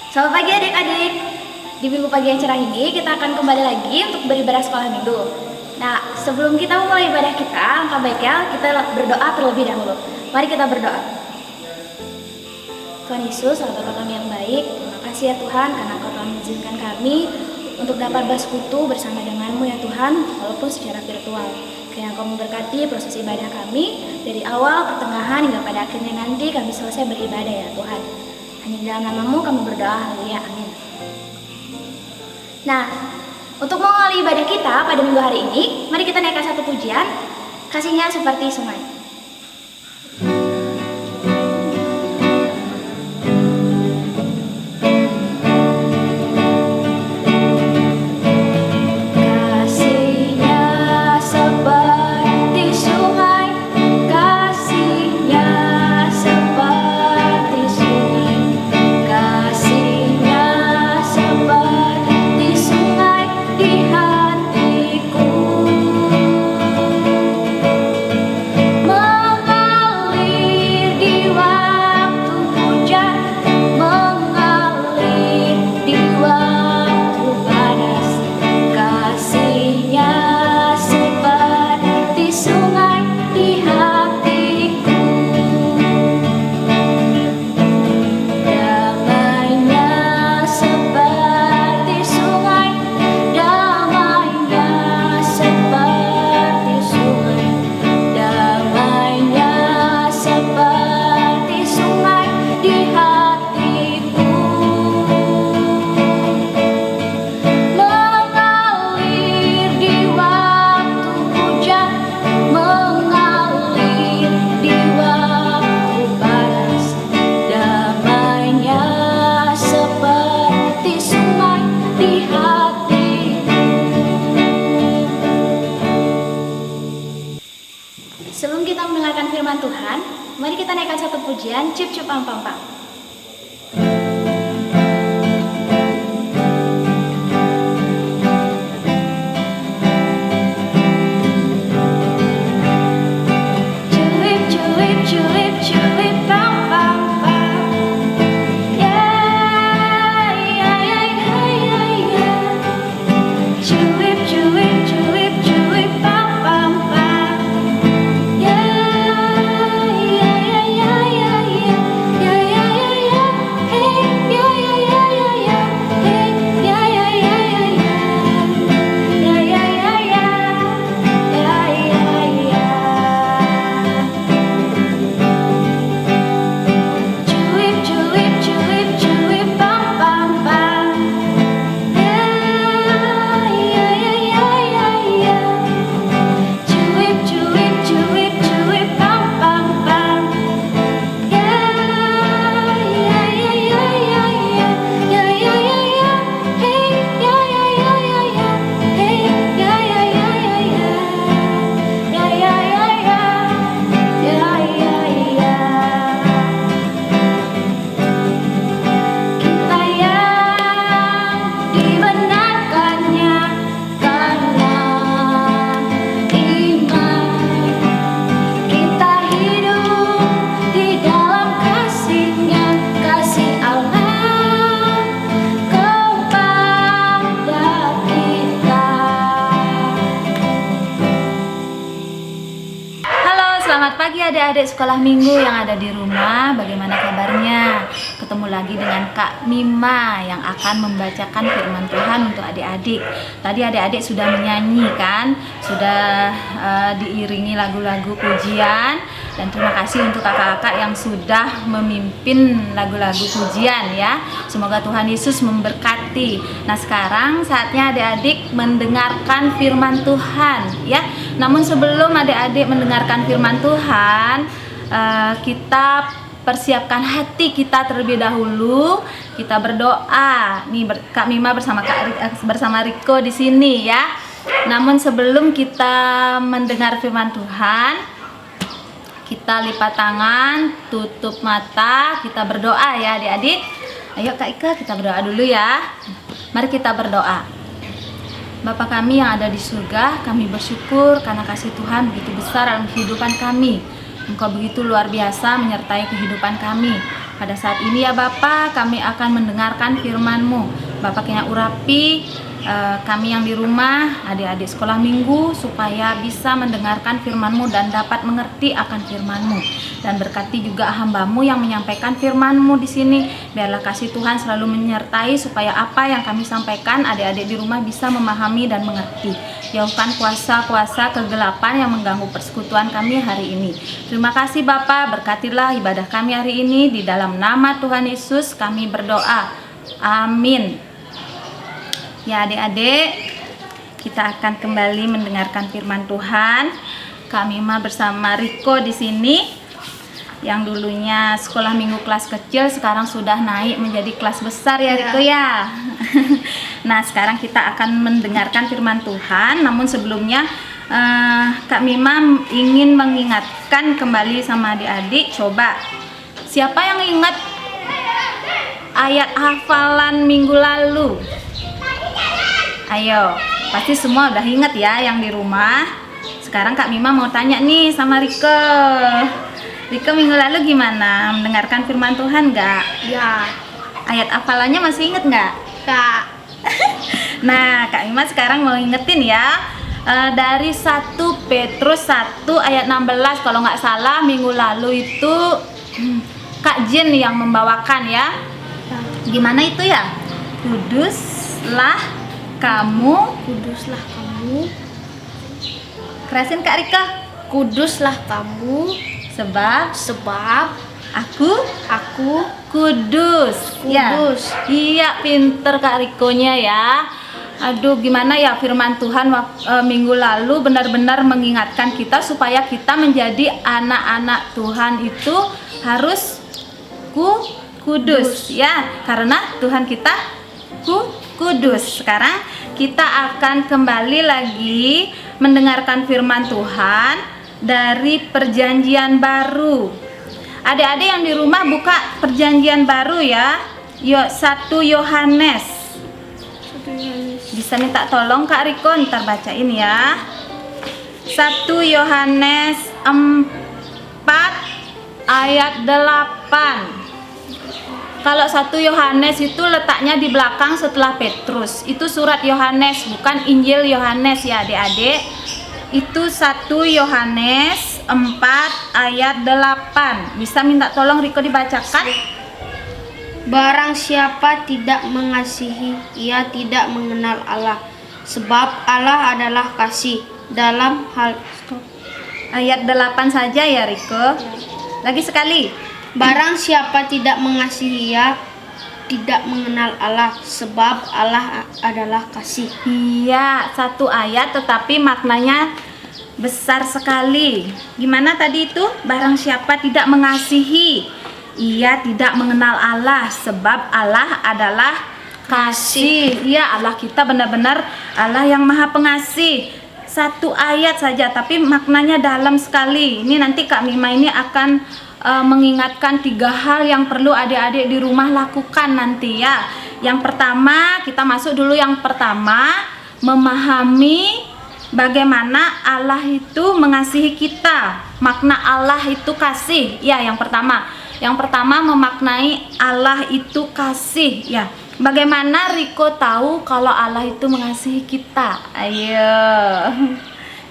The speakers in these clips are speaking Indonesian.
Selamat pagi adik-adik. Di minggu pagi yang cerah ini kita akan kembali lagi untuk beribadah sekolah minggu. Nah, sebelum kita memulai ibadah kita, langkah baiknya kita berdoa terlebih dahulu. Mari kita berdoa. Tuhan Yesus, Bapa kami yang baik, terima kasih ya Tuhan karena Kau telah mengizinkan kami untuk dapat bersekutu bersama denganmu ya Tuhan, walaupun secara virtual. Kiranya Kau memberkati proses ibadah kami dari awal, pertengahan, hingga pada akhirnya nanti kami selesai beribadah ya Tuhan. Hanya di dalam namamu kami berdoa, haleluya, amin. Nah, untuk mengawali ibadah kita pada minggu hari ini, mari kita naikkan satu pujian, kasihnya seperti sungai. Sebelum kita mendengarkan firman Tuhan, mari kita naikkan satu pujian, cip cip pam pam pam. Cuip cuip cuip cuip pam pam pam. Yeah yeah yeah yeah yeah. Cuip cuip cuip cuip pam pam pam. Selamat pagi adik-adik sekolah minggu yang ada di rumah. Bagaimana kabarnya? Ketemu lagi dengan Kak Mima yang akan membacakan firman Tuhan untuk adik-adik. Tadi adik-adik sudah menyanyi kan? Sudah diiringi lagu-lagu pujian. Dan terima kasih untuk kakak-kakak yang sudah memimpin lagu-lagu pujian ya. Semoga Tuhan Yesus memberkati. Nah, sekarang saatnya adik-adik mendengarkan firman Tuhan ya. Namun sebelum adik-adik mendengarkan firman Tuhan, kita persiapkan hati kita terlebih dahulu. Kita berdoa. Nih Kak Mima bersama Riko di sini ya. Namun sebelum kita mendengar firman Tuhan, kita lipat tangan, tutup mata, kita berdoa ya adik-adik. Ayo Kak Ika, kita berdoa dulu ya. Mari kita berdoa. Bapa kami yang ada di surga, kami bersyukur karena kasih Tuhan begitu besar dalam kehidupan kami. Engkau begitu luar biasa menyertai kehidupan kami. Pada saat ini ya Bapa, kami akan mendengarkan firman-Mu. Bapa kena urapi kami yang di rumah, adik-adik sekolah minggu, supaya bisa mendengarkan firman-Mu dan dapat mengerti akan firman-Mu. Dan berkati juga hamba-Mu yang menyampaikan firman-Mu di sini. Biarlah kasih Tuhan selalu menyertai supaya apa yang kami sampaikan adik-adik di rumah bisa memahami dan mengerti. Jauhkan kuasa-kuasa kegelapan yang mengganggu persekutuan kami hari ini. Terima kasih Bapa, berkatilah ibadah kami hari ini. Di dalam nama Tuhan Yesus kami berdoa. Amin. Ya adik-adik, kita akan kembali mendengarkan firman Tuhan. Kak Mima bersama Riko di sini, yang dulunya sekolah minggu kelas kecil, sekarang sudah naik menjadi kelas besar ya Riko ya. Nah sekarang kita akan mendengarkan firman Tuhan. Namun sebelumnya Kak Mima ingin mengingatkan kembali sama adik-adik. Coba, siapa yang ingat ayat hafalan minggu lalu? Ayo, pasti semua udah ingat ya yang di rumah. Sekarang Kak Mima mau tanya nih sama Riko. Riko minggu lalu gimana? Mendengarkan firman Tuhan nggak? Ya. Ayat hafalannya masih inget nggak? Kak. Nah, Kak Mima sekarang mau ingetin ya. Dari 1 Petrus 1 ayat 16 kalau nggak salah minggu lalu itu Kak Jen yang membawakan ya. Gimana itu ya? Kuduslah kamu, kerasin Kak Rika. Kuduslah kamu Sebab aku kudus. Iya, pinter Kak Rikonya ya. Aduh, gimana ya firman Tuhan minggu lalu benar-benar mengingatkan kita supaya kita menjadi anak-anak Tuhan itu harus kudus ya, karena Tuhan kita kudus. Sekarang kita akan kembali lagi mendengarkan firman Tuhan dari Perjanjian Baru. Adik-adik yang di rumah buka Perjanjian Baru ya. 1 Yohanes. Bisa minta tolong Kak Riko ntar bacain ya. 1 Yohanes 4 ayat 8. Kalau 1 Yohanes itu letaknya di belakang setelah Petrus. Itu surat Yohanes, bukan Injil Yohanes ya adik-adik. Itu 1 Yohanes 4 ayat 8. Bisa minta tolong Riko dibacakan? Barang siapa tidak mengasihi, ia tidak mengenal Allah. Sebab Allah adalah kasih. Dalam hal Ayat 8 saja ya Riko. Lagi sekali. Barang siapa tidak mengasihi, ia tidak mengenal Allah, sebab Allah adalah kasih. Iya, satu ayat tetapi maknanya besar sekali. Gimana tadi itu? Barang siapa tidak mengasihi, ia tidak mengenal Allah, sebab Allah adalah kasih. Iya, Allah kita benar-benar Allah yang maha pengasih. Satu ayat saja tapi maknanya dalam sekali. Ini nanti Kak Mima ini akan mengingatkan 3 hal yang perlu adik-adik di rumah lakukan nanti ya. Yang pertama, kita masuk dulu yang pertama, memahami bagaimana Allah itu mengasihi kita. Makna Allah itu kasih. Ya, yang pertama. Yang pertama memaknai Allah itu kasih ya. Bagaimana Riko tahu kalau Allah itu mengasihi kita? Ayo.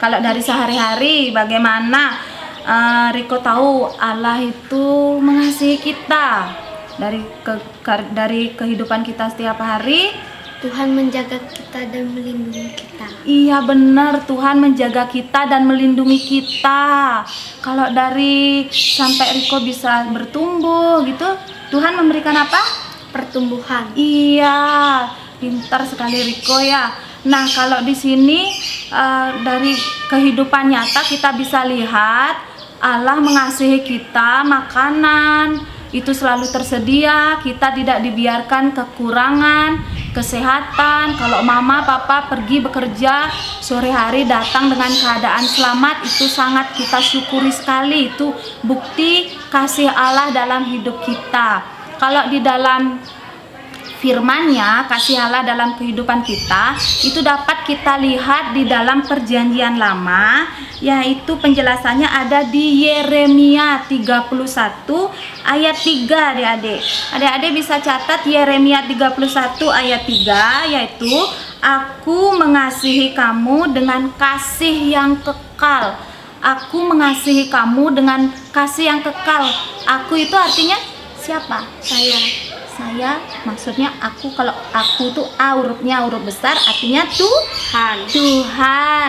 Kalau dari sehari-hari bagaimana Riko tahu Allah itu mengasihi kita? Dari kehidupan kita setiap hari, Tuhan menjaga kita dan melindungi kita. Iya benar, Tuhan menjaga kita dan melindungi kita. Kalau dari sampai Riko bisa bertumbuh gitu, Tuhan memberikan apa? Pertumbuhan. Iya, pintar sekali Riko ya. Nah, kalau di sini dari kehidupan nyata kita bisa lihat Allah mengasihi kita, makanan itu selalu tersedia, kita tidak dibiarkan kekurangan, kesehatan. Kalau mama papa pergi bekerja, sore hari datang dengan keadaan selamat, itu sangat kita syukuri sekali. Itu bukti kasih Allah dalam hidup kita. Kalau di dalam firman-Nya, kasih Allah dalam kehidupan kita itu dapat kita lihat di dalam Perjanjian Lama, yaitu penjelasannya ada di Yeremia 31 ayat 3 adik-adik. Adik-adik bisa catat Yeremia 31 ayat 3, yaitu aku mengasihi kamu dengan kasih yang kekal. Aku mengasihi kamu dengan kasih yang kekal. Aku itu artinya siapa? Saya maksudnya aku. Kalau aku tuh hurufnya huruf besar, artinya Tuhan.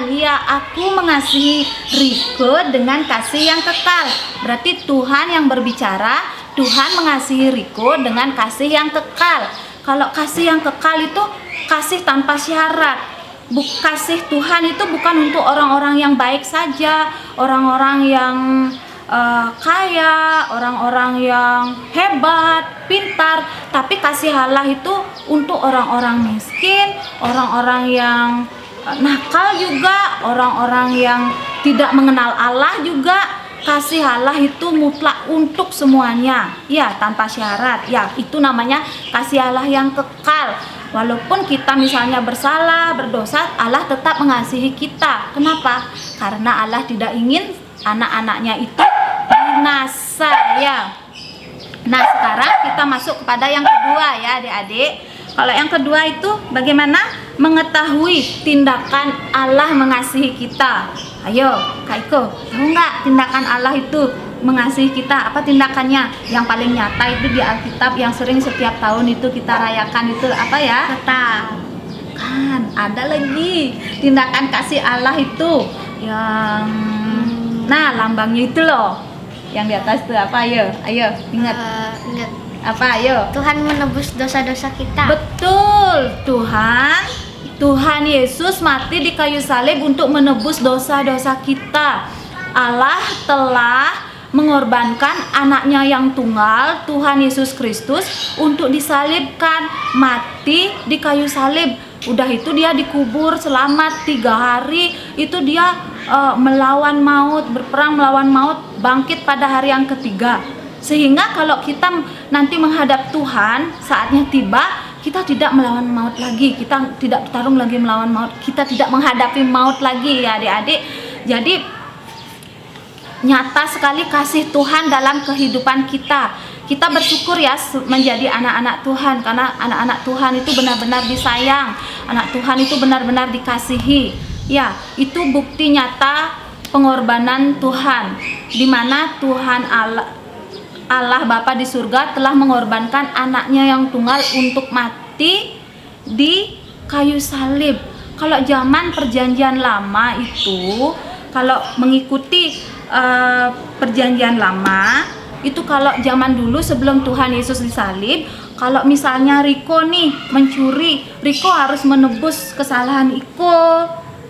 Ya, aku mengasihi Riko dengan kasih yang kekal. Berarti Tuhan yang berbicara. Tuhan mengasihi Riko dengan kasih yang kekal. Kalau kasih yang kekal itu kasih tanpa syarat. Kasih Tuhan itu bukan untuk orang-orang yang baik saja, orang-orang yang kaya, orang-orang yang hebat, pintar, tapi kasih Allah itu untuk orang-orang miskin, orang-orang yang nakal juga, orang-orang yang tidak mengenal Allah juga. Kasih Allah itu mutlak untuk semuanya, ya, tanpa syarat. Ya, itu namanya kasih Allah yang kekal. Walaupun kita misalnya bersalah, berdosa, Allah tetap mengasihi kita. Kenapa? Karena Allah tidak ingin anak-anaknya itu binasa, ya. Nah, sekarang kita masuk kepada yang kedua, ya adik-adik. Kalau yang kedua itu bagaimana mengetahui tindakan Allah mengasihi kita. Ayo Kak Iko, tahu nggak tindakan Allah itu mengasihi kita? Apa tindakannya? Yang paling nyata itu di Alkitab yang sering setiap tahun itu kita rayakan itu apa ya? Natal. Kan ada lagi tindakan kasih Allah itu yang lambangnya itu loh, yang di atas itu apa? Ayo ingat. Ingat. Apa? Ayo. Tuhan menebus dosa-dosa kita. Betul, Tuhan Yesus mati di kayu salib untuk menebus dosa-dosa kita. Allah telah mengorbankan anaknya yang tunggal, Tuhan Yesus Kristus, untuk disalibkan, mati di kayu salib. Udah itu dia dikubur selama 3 hari. Itu dia melawan maut, berperang melawan maut, bangkit pada hari yang ketiga. Sehingga kalau kita nanti menghadap Tuhan, saatnya tiba, kita tidak melawan maut lagi, kita tidak bertarung lagi melawan maut, kita tidak menghadapi maut lagi, ya adik-adik. Jadi nyata sekali kasih Tuhan dalam kehidupan kita. Kita bersyukur ya menjadi anak-anak Tuhan, karena anak-anak Tuhan itu benar-benar disayang, anak Tuhan itu benar-benar dikasihi. Ya, itu bukti nyata pengorbanan Tuhan, di mana Tuhan Allah Bapa di surga telah mengorbankan anaknya yang tunggal untuk mati di kayu salib. Kalau zaman Perjanjian Lama itu, kalau mengikuti Perjanjian Lama itu, kalau zaman dulu sebelum Tuhan Yesus disalib, kalau misalnya Riko nih mencuri, Riko harus menebus kesalahan Iko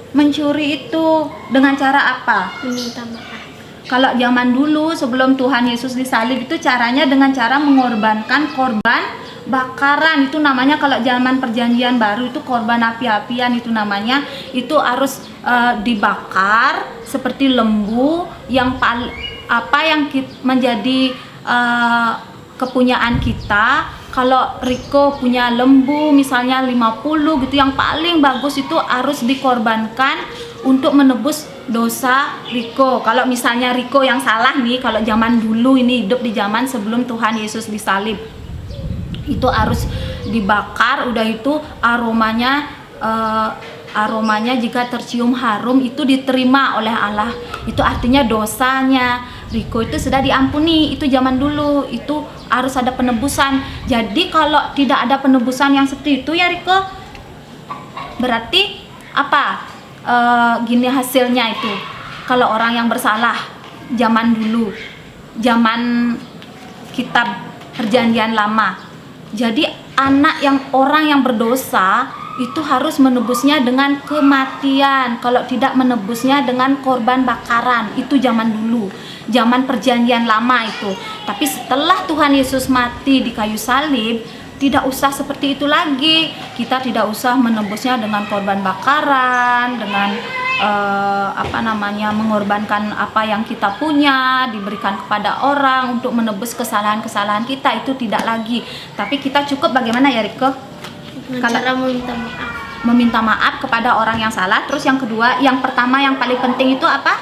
mencuri itu dengan cara apa? Meminta maaf. Kalau zaman dulu sebelum Tuhan Yesus disalib itu caranya dengan cara mengorbankan korban bakaran. Itu namanya kalau zaman Perjanjian Baru itu korban api-apian, itu namanya. Itu harus dibakar seperti lembu yang menjadi kepunyaan kita. Kalau Riko punya lembu misalnya 50 gitu, yang paling bagus itu harus dikorbankan untuk menebus dosa Riko. Kalau misalnya Riko yang salah nih, kalau zaman dulu ini hidup di zaman sebelum Tuhan Yesus disalib, itu harus dibakar. Udah itu aromanya jika tercium harum itu diterima oleh Allah. Itu artinya dosanya Riko itu sudah diampuni. Itu zaman dulu, itu harus ada penebusan. Jadi kalau tidak ada penebusan yang seperti itu ya Riko, berarti apa? Gini hasilnya itu, kalau orang yang bersalah zaman dulu, zaman kitab Perjanjian Lama, jadi orang yang berdosa itu harus menebusnya dengan kematian. Kalau tidak menebusnya dengan korban bakaran. Itu zaman dulu, zaman Perjanjian Lama itu. Tapi setelah Tuhan Yesus mati di kayu salib, tidak usah seperti itu lagi. Kita tidak usah menebusnya dengan korban bakaran, dengan mengorbankan apa yang kita punya, diberikan kepada orang untuk menebus kesalahan-kesalahan kita, itu tidak lagi. Tapi kita cukup bagaimana ya Riko? Cara meminta maaf. Meminta maaf kepada orang yang salah. Terus yang kedua, yang pertama yang paling penting itu apa?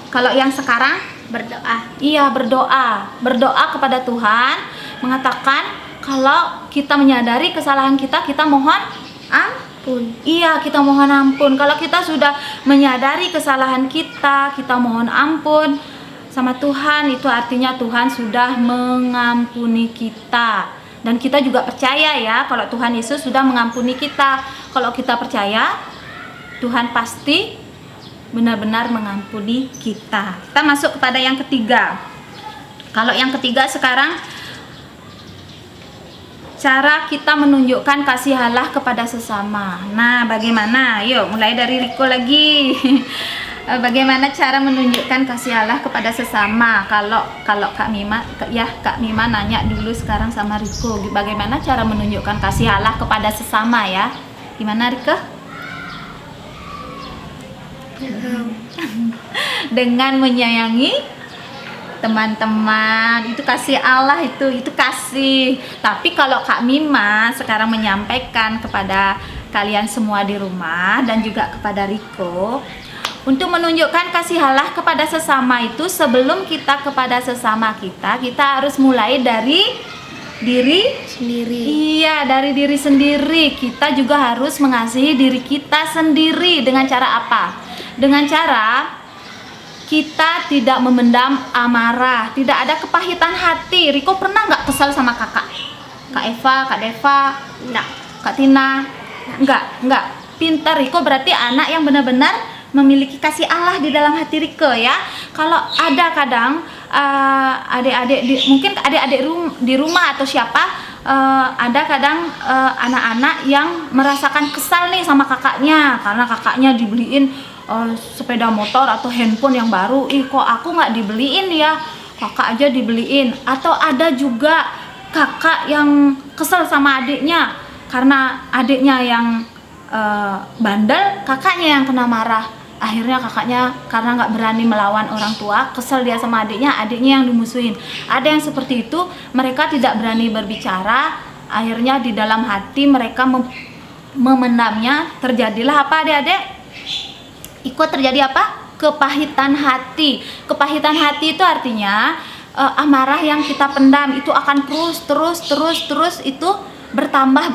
Kalau yang sekarang Berdoa. iya, berdoa kepada Tuhan, mengatakan kalau kita menyadari kesalahan kita, kita mohon ampun. Iya, kita mohon ampun. Kalau kita sudah menyadari kesalahan kita, kita mohon ampun sama Tuhan, itu artinya Tuhan sudah mengampuni kita. Dan kita juga percaya ya, kalau Tuhan Yesus sudah mengampuni kita. Kalau kita percaya, Tuhan pasti benar-benar mengampuni kita. Kita masuk kepada yang ketiga. Kalau yang ketiga sekarang, cara kita menunjukkan kasih Allah kepada sesama. Nah, bagaimana? Yuk, mulai dari Riko lagi. Bagaimana cara menunjukkan kasih Allah kepada sesama? Kalau Kak Mima nanya dulu sekarang sama Riko, bagaimana cara menunjukkan kasih Allah kepada sesama ya? Gimana Riko? Dengan menyayangi teman-teman, itu kasih Allah, itu kasih. Tapi kalau Kak Mima sekarang menyampaikan kepada kalian semua di rumah dan juga kepada Riko, untuk menunjukkan kasih Allah kepada sesama itu, sebelum kita kepada sesama kita harus mulai dari diri Sendiri. Iya, dari diri sendiri. Kita juga harus mengasihi diri kita sendiri. Dengan cara apa? Dengan cara kita tidak memendam amarah, tidak ada kepahitan hati. Riko pernah nggak kesal sama kakak? Kak Eva, Kak Deva? Enggak. Kak Tina? Enggak. Pintar, Riko berarti anak yang benar-benar memiliki kasih Allah di dalam hati Riko ya. Kalau ada kadang adik-adik mungkin adik-adik di rumah atau siapa, ada kadang anak-anak yang merasakan kesal nih sama kakaknya karena kakaknya dibeliin sepeda motor atau handphone yang baru. Kok aku nggak dibeliin ya, kakak aja dibeliin. Atau ada juga kakak yang kesel sama adiknya karena adiknya yang bandel, kakaknya yang kena marah. Akhirnya kakaknya karena nggak berani melawan orang tua, kesel dia sama adiknya yang dimusuhin. Ada yang seperti itu, mereka tidak berani berbicara, akhirnya di dalam hati mereka memendamnya. Terjadilah apa adik-adik? Terjadi apa? Kepahitan hati. Kepahitan hati itu artinya amarah yang kita pendam itu akan terus itu bertambah,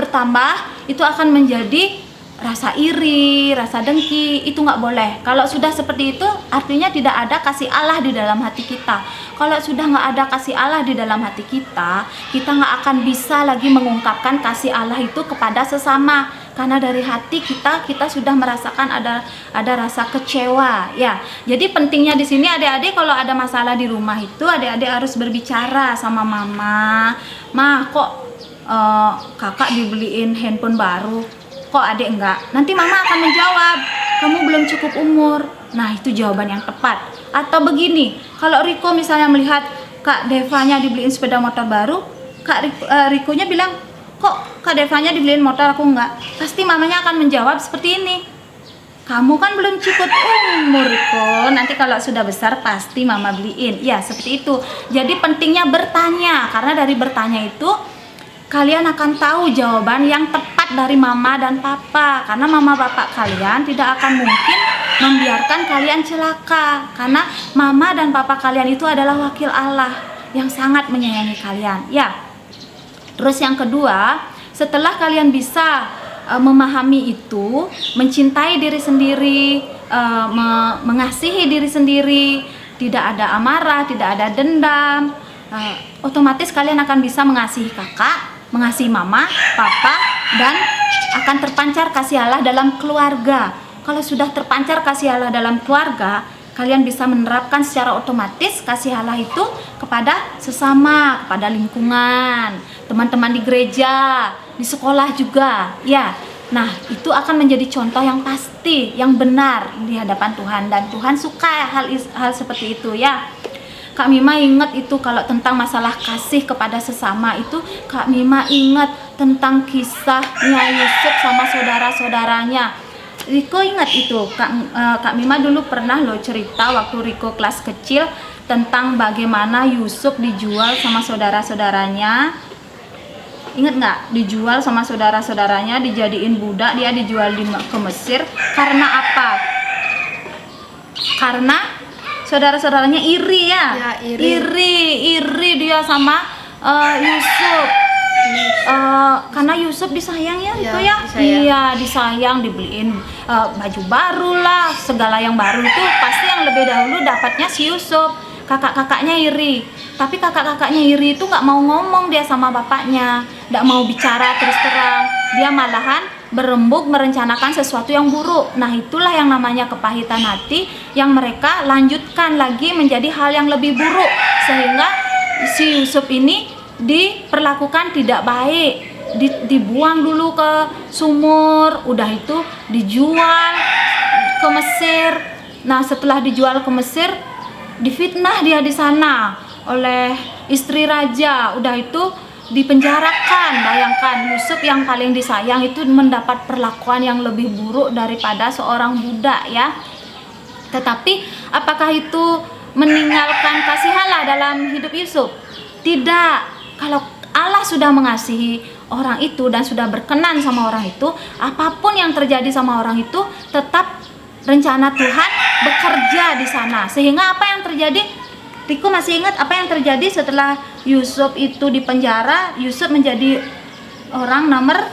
itu akan menjadi rasa iri, rasa dengki. Itu nggak boleh. Kalau sudah seperti itu, artinya tidak ada kasih Allah di dalam hati kita. Kalau sudah nggak ada kasih Allah di dalam hati kita nggak akan bisa lagi mengungkapkan kasih Allah itu kepada sesama. Karena dari hati kita sudah merasakan ada rasa kecewa ya. Jadi pentingnya di sini adik-adik, kalau ada masalah di rumah itu adik-adik harus berbicara sama mama. Kok kakak dibeliin handphone baru, kok adik enggak? Nanti mama akan menjawab, kamu belum cukup umur. Nah, itu jawaban yang tepat. Atau begini, kalau Riko misalnya melihat Kak Devanya dibeliin sepeda motor baru, Rikonya bilang, kok Kak Devanya dibeliin motor, aku enggak? Pasti mamanya akan menjawab seperti ini, kamu kan belum cukup umur Riko, nanti kalau sudah besar pasti mama beliin. Ya, seperti itu. Jadi pentingnya bertanya, karena dari bertanya itu kalian akan tahu jawaban yang tepat dari mama dan papa. Karena mama bapak kalian tidak akan mungkin membiarkan kalian celaka. Karena mama dan papa kalian itu adalah wakil Allah yang sangat menyayangi kalian. Ya. Terus yang kedua, setelah kalian bisa memahami itu, mencintai diri sendiri, mengasihi diri sendiri, tidak ada amarah, tidak ada dendam, otomatis kalian akan bisa mengasihi kakak, mengasihi mama, papa, dan akan terpancar kasih Allah dalam keluarga. Kalau sudah terpancar kasih Allah dalam keluarga, kalian bisa menerapkan secara otomatis kasih Allah itu kepada sesama, kepada lingkungan, teman-teman di gereja, di sekolah juga, ya. Nah, itu akan menjadi contoh yang pasti, yang benar di hadapan Tuhan, dan Tuhan suka hal seperti itu, ya. Kak Mima ingat itu kalau tentang masalah kasih kepada sesama itu, Kak Mima ingat tentang kisahnya Yusuf sama saudara-saudaranya. Riko ingat itu, Kak Mima dulu pernah loh cerita waktu Riko kelas kecil tentang bagaimana Yusuf dijual sama saudara-saudaranya. Ingat nggak? Dijual sama saudara-saudaranya, dijadiin budak, dia dijual ke Mesir. Karena apa? Karena saudara-saudaranya iri ya, Ya, iri. dia sama Yusuf. Karena Yusuf disayang ya, Ya, itu ya, disayang. iya disayang, dibeliin baju baru lah, segala yang baru itu pasti yang lebih dahulu dapatnya si Yusuf. Kakak-kakaknya iri, tapi kakak-kakaknya iri itu nggak mau ngomong dia sama bapaknya, nggak mau bicara terus terang, dia malahan berembuk merencanakan sesuatu yang buruk. Nah itulah yang namanya kepahitan hati yang mereka lanjutkan lagi menjadi hal yang lebih buruk, sehingga si Yusuf ini diperlakukan tidak baik, dibuang dulu ke sumur, udah itu dijual ke Mesir. Nah setelah dijual ke Mesir, difitnah dia di sana oleh istri raja, udah itu dipenjarakan. Bayangkan Yusuf yang paling disayang itu mendapat perlakuan yang lebih buruk daripada seorang budak ya. Tetapi apakah itu meninggalkan kasih Allah dalam hidup Yusuf? Tidak. Kalau Allah sudah mengasihi orang itu dan sudah berkenan sama orang itu, apapun yang terjadi sama orang itu tetap rencana Tuhan bekerja di sana. Sehingga apa yang terjadi? Riko masih ingat apa yang terjadi setelah Yusuf itu di penjara? Yusuf menjadi orang nomor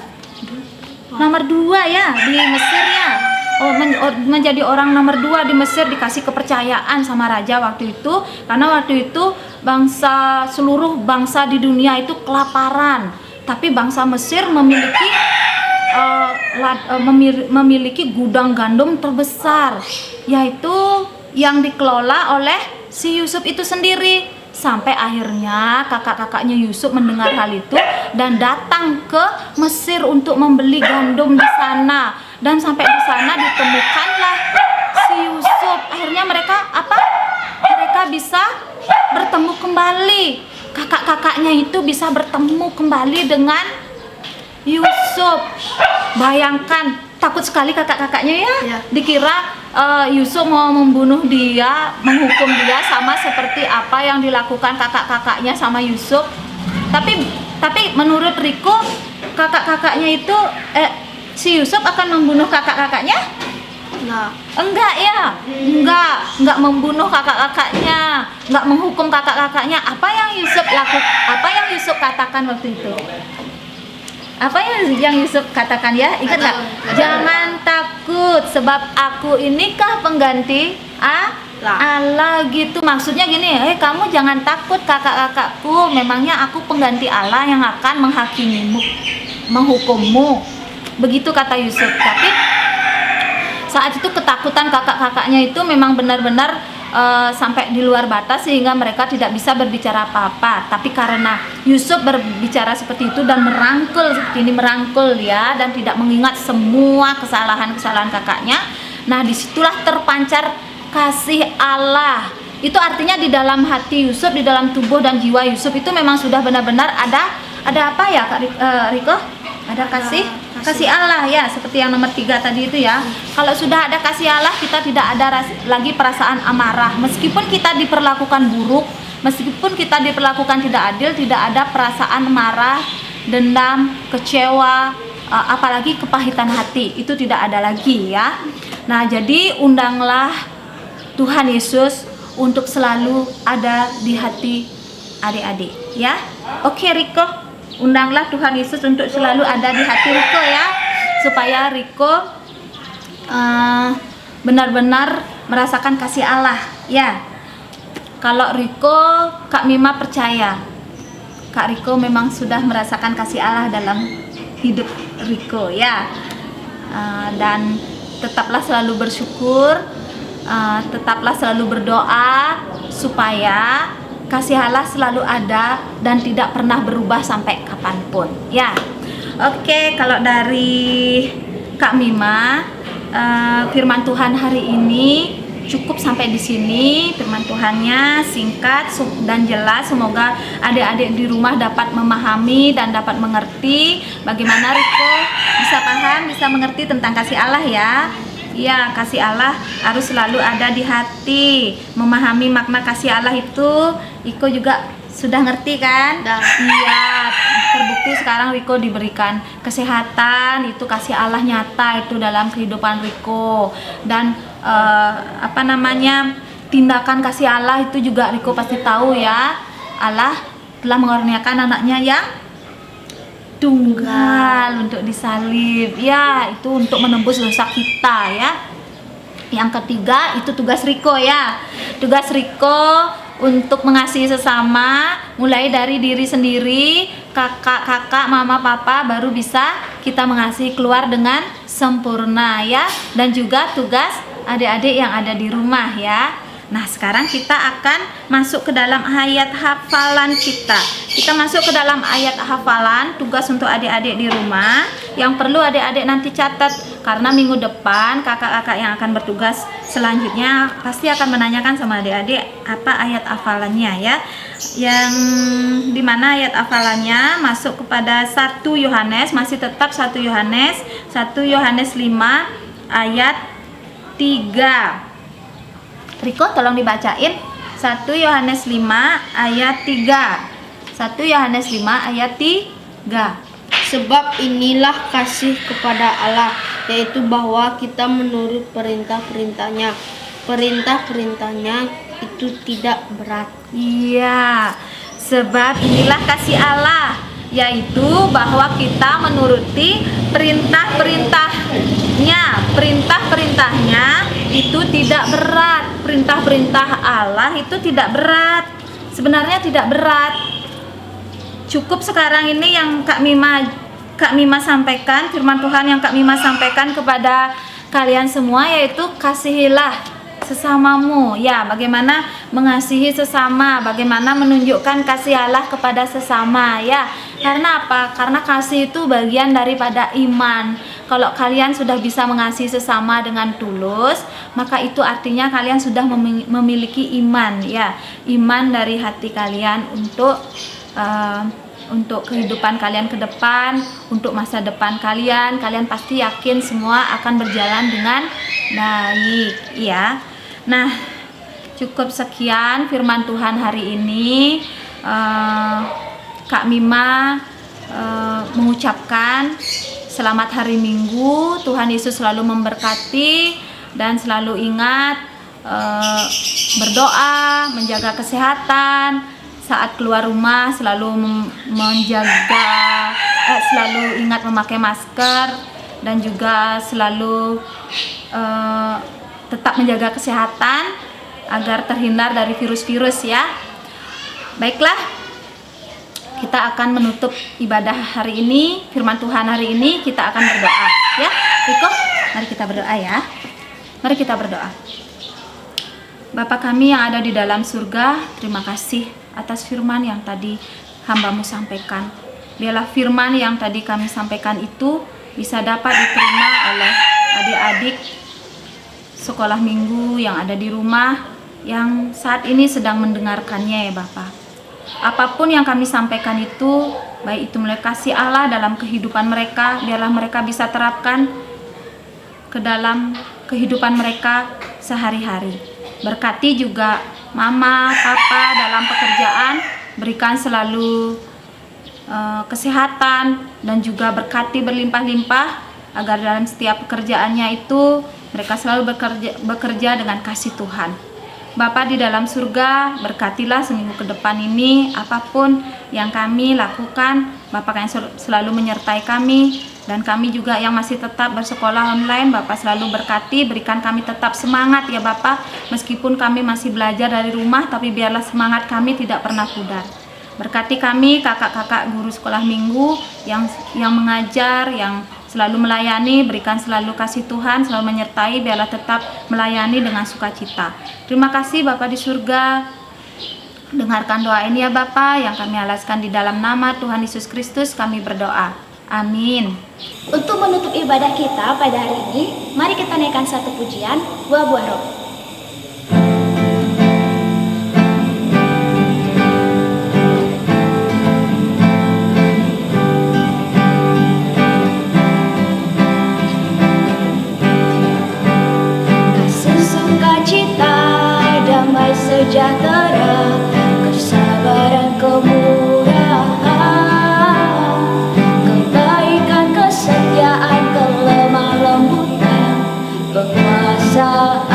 2 ya di Mesir ya. Menjadi orang nomor 2 di Mesir, dikasih kepercayaan sama raja waktu itu, karena waktu itu seluruh bangsa di dunia itu kelaparan, tapi bangsa Mesir memiliki gudang gandum terbesar, yaitu yang dikelola oleh si Yusuf itu sendiri. Sampai akhirnya kakak-kakaknya Yusuf mendengar hal itu dan datang ke Mesir untuk membeli gandum di sana. Dan sampai di sana ditemukanlah si Yusuf. Akhirnya mereka bisa bertemu kembali. Kakak-kakaknya itu bisa bertemu kembali dengan Yusuf. Bayangkan, takut sekali kakak-kakaknya ya. Dikira Yusuf mau membunuh dia, menghukum dia sama seperti apa yang dilakukan kakak-kakaknya sama Yusuf. Tapi menurut Riko, kakak-kakaknya itu si Yusuf akan membunuh kakak-kakaknya? Enggak ya, enggak membunuh kakak-kakaknya, enggak menghukum kakak-kakaknya. Apa yang Yusuf katakan waktu itu? Apa yang Yusuf katakan ya? Ingat nggak? Jangan takut, sebab aku inikah pengganti Allah gitu. Maksudnya gini, kamu jangan takut kakak-kakakku, memangnya aku pengganti Allah yang akan menghakimimu, menghukummu. Begitu kata Yusuf. Tapi saat itu ketakutan kakak-kakaknya itu memang benar-benar sampai di luar batas, sehingga mereka tidak bisa berbicara apa-apa. Tapi karena Yusuf berbicara seperti itu dan merangkul ya, dan tidak mengingat semua kesalahan-kesalahan kakaknya, nah disitulah terpancar kasih Allah. Itu artinya di dalam hati Yusuf, di dalam tubuh dan jiwa Yusuf itu memang sudah benar-benar ada apa ya Kak Riko? Ada kasih Allah ya, seperti yang nomor 3 tadi itu ya. Kalau sudah ada kasih Allah, kita tidak ada lagi perasaan amarah. Meskipun kita diperlakukan buruk, meskipun kita diperlakukan tidak adil, tidak ada perasaan marah, dendam, kecewa, apalagi kepahitan hati. Itu tidak ada lagi ya. Nah, jadi undanglah Tuhan Yesus untuk selalu ada di hati adik-adik ya. Oke Riko, undanglah Tuhan Yesus untuk selalu ada di hati Riko ya, supaya Riko benar-benar merasakan kasih Allah ya. Kalau Riko, Kak Mima percaya Kak Riko memang sudah merasakan kasih Allah dalam hidup Riko ya. Dan tetaplah selalu bersyukur, tetaplah selalu berdoa supaya kasih Allah selalu ada dan tidak pernah berubah sampai kapanpun ya. Oke, kalau dari Kak Mima, firman Tuhan hari ini cukup sampai di sini firman Tuhannya, singkat dan jelas. Semoga adik-adik di rumah dapat memahami dan dapat mengerti bagaimana Riko bisa paham, bisa mengerti tentang kasih Allah ya. Ya, kasih Allah harus selalu ada di hati. Memahami makna kasih Allah itu, Riko juga sudah ngerti kan? Iya, terbukti sekarang Riko diberikan kesehatan, itu kasih Allah nyata itu dalam kehidupan Riko. Dan tindakan kasih Allah itu juga Riko pasti tahu ya. Allah telah mengaruniakan anaknya yang tunggal untuk disalib. Ya, itu untuk menembus dosa kita ya. Yang ketiga itu tugas Riko ya. Tugas Riko untuk mengasihi sesama, mulai dari diri sendiri, kakak, mama, papa, baru bisa kita mengasihi keluar dengan sempurna ya. Dan juga tugas adik-adik yang ada di rumah ya. Nah, sekarang kita akan masuk ke dalam ayat hafalan kita. Kita masuk ke dalam ayat hafalan, tugas untuk adik-adik di rumah. Yang perlu adik-adik nanti catat, karena minggu depan kakak-kakak yang akan bertugas selanjutnya pasti akan menanyakan sama adik-adik apa ayat hafalannya ya. Yang dimana ayat hafalannya masuk kepada 1 Yohanes, masih tetap 1 Yohanes 5 ayat 3. Riko tolong dibacain 1 Yohanes 5 ayat 3. 1 Yohanes 5 ayat 3. Sebab inilah kasih kepada Allah, yaitu bahwa kita menurut perintah-perintahnya. Perintah-perintahnya itu tidak berat. Iya, sebab inilah kasih Allah, yaitu bahwa kita menuruti perintah-perintahnya. Perintah-perintahnya itu tidak berat. Perintah-perintah Allah itu tidak berat. Sebenarnya tidak berat. Cukup sekarang ini yang Kak Mima sampaikan, firman Tuhan yang Kak Mima sampaikan kepada kalian semua, yaitu kasihilah sesamamu. Ya, bagaimana mengasihi sesama, bagaimana menunjukkan kasih Allah kepada sesama ya. Karena apa? Karena kasih itu bagian daripada iman. Kalau kalian sudah bisa mengasihi sesama dengan tulus, maka itu artinya kalian sudah memiliki iman ya. Iman dari hati kalian untuk kehidupan kalian ke depan, untuk masa depan kalian pasti yakin semua akan berjalan dengan baik ya. Nah, cukup sekian firman Tuhan hari ini. Kak Mima mengucapkan selamat hari Minggu. Tuhan Yesus selalu memberkati dan selalu ingat berdoa, menjaga kesehatan saat keluar rumah, selalu selalu ingat memakai masker dan juga selalu tetap menjaga kesehatan agar terhindar dari virus-virus ya. Baiklah, kita akan menutup ibadah hari ini, firman Tuhan hari ini, kita akan berdoa ya. Riko, mari kita berdoa ya. Mari kita berdoa. Bapa kami yang ada di dalam surga, terima kasih atas firman yang tadi hamba-Mu sampaikan. Biarlah firman yang tadi kami sampaikan itu bisa dapat diterima oleh adik-adik sekolah minggu yang ada di rumah yang saat ini sedang mendengarkannya ya Bapak. Apapun yang kami sampaikan itu, baik itu mulai kasih Allah dalam kehidupan mereka, biarlah mereka bisa terapkan ke dalam kehidupan mereka sehari-hari. Berkati juga mama, papa dalam pekerjaan, berikan selalu kesehatan dan juga berkati berlimpah-limpah agar dalam setiap pekerjaannya itu mereka selalu bekerja dengan kasih Tuhan. Bapa di dalam surga, berkatilah seminggu ke depan ini apapun yang kami lakukan, Bapak yang selalu menyertai kami, dan kami juga yang masih tetap bersekolah online, Bapak selalu berkati, berikan kami tetap semangat ya Bapak, meskipun kami masih belajar dari rumah, tapi biarlah semangat kami tidak pernah pudar. Berkati kami kakak-kakak guru sekolah minggu yang mengajar, yang selalu melayani, berikan selalu kasih Tuhan, selalu menyertai, biarlah tetap melayani dengan sukacita. Terima kasih Bapa di surga. Dengarkan doa ini ya Bapa yang kami alaskan di dalam nama Tuhan Yesus Kristus kami berdoa. Amin. Untuk menutup ibadah kita pada hari ini, mari kita naikkan satu pujian, buah-buah roh. sejahtera, kesabaran, kemurahan, kebaikan, kesetiaan, kelemah lembutan, penguasaan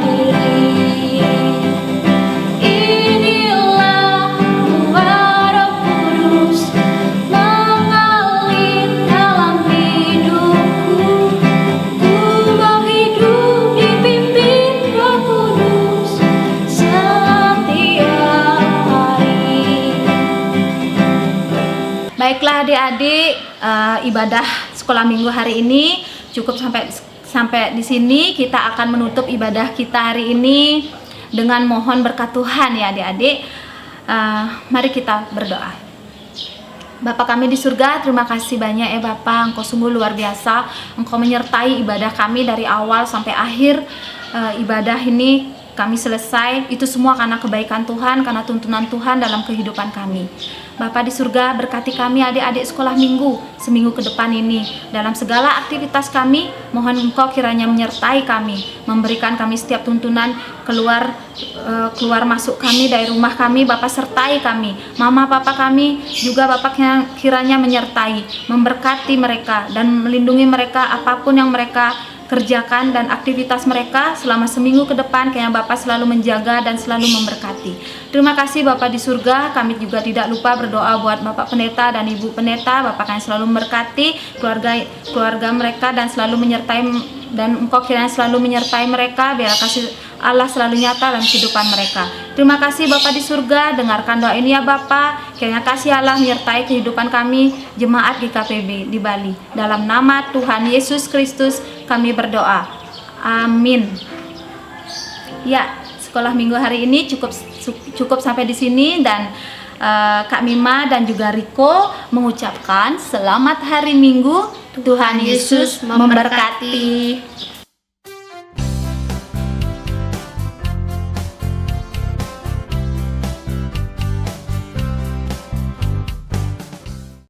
diri. Inilah buah Roh Kudus mengalir dalam hidupku. Ku mau hidup dipimpin Roh Kudus setiap hari. Baiklah adik-adik, ibadah sekolah minggu hari ini cukup sampai di sini. Kita akan menutup ibadah kita hari ini dengan mohon berkat Tuhan ya adik-adik. Mari kita berdoa. Bapa kami di surga, terima kasih banyak ya Bapa, Engkau sungguh luar biasa. Engkau menyertai ibadah kami dari awal sampai akhir ibadah ini kami selesai. Itu semua karena kebaikan Tuhan, karena tuntunan Tuhan dalam kehidupan kami. Bapa di surga, berkati kami adik-adik sekolah minggu seminggu ke depan ini. Dalam segala aktivitas kami, mohon Engkau kiranya menyertai kami, memberikan kami setiap tuntunan keluar masuk kami dari rumah kami. Bapa sertai kami, mama papa kami juga Bapa kiranya menyertai, memberkati mereka dan melindungi mereka apapun yang mereka kerjakan dan aktivitas mereka selama seminggu ke depan. Kiranya Bapa selalu menjaga dan selalu memberkati. Terima kasih Bapa di surga. Kami juga tidak lupa berdoa buat Bapak Pendeta dan Ibu Pendeta. Bapak kami selalu memberkati keluarga mereka dan selalu menyertai, dan Engkau kiranya selalu menyertai mereka. Biar kasih Allah selalu nyata dalam kehidupan mereka. Terima kasih Bapa di surga. Dengarkan doa ini ya Bapa. Kiranya kasih Allah menyertai kehidupan kami jemaat GKPB di Bali. Dalam nama Tuhan Yesus Kristus kami berdoa. Amin. Ya, sekolah minggu hari ini cukup sampai di sini, dan Kak Mima dan juga Riko mengucapkan selamat hari Minggu. Tuhan Yesus memberkati.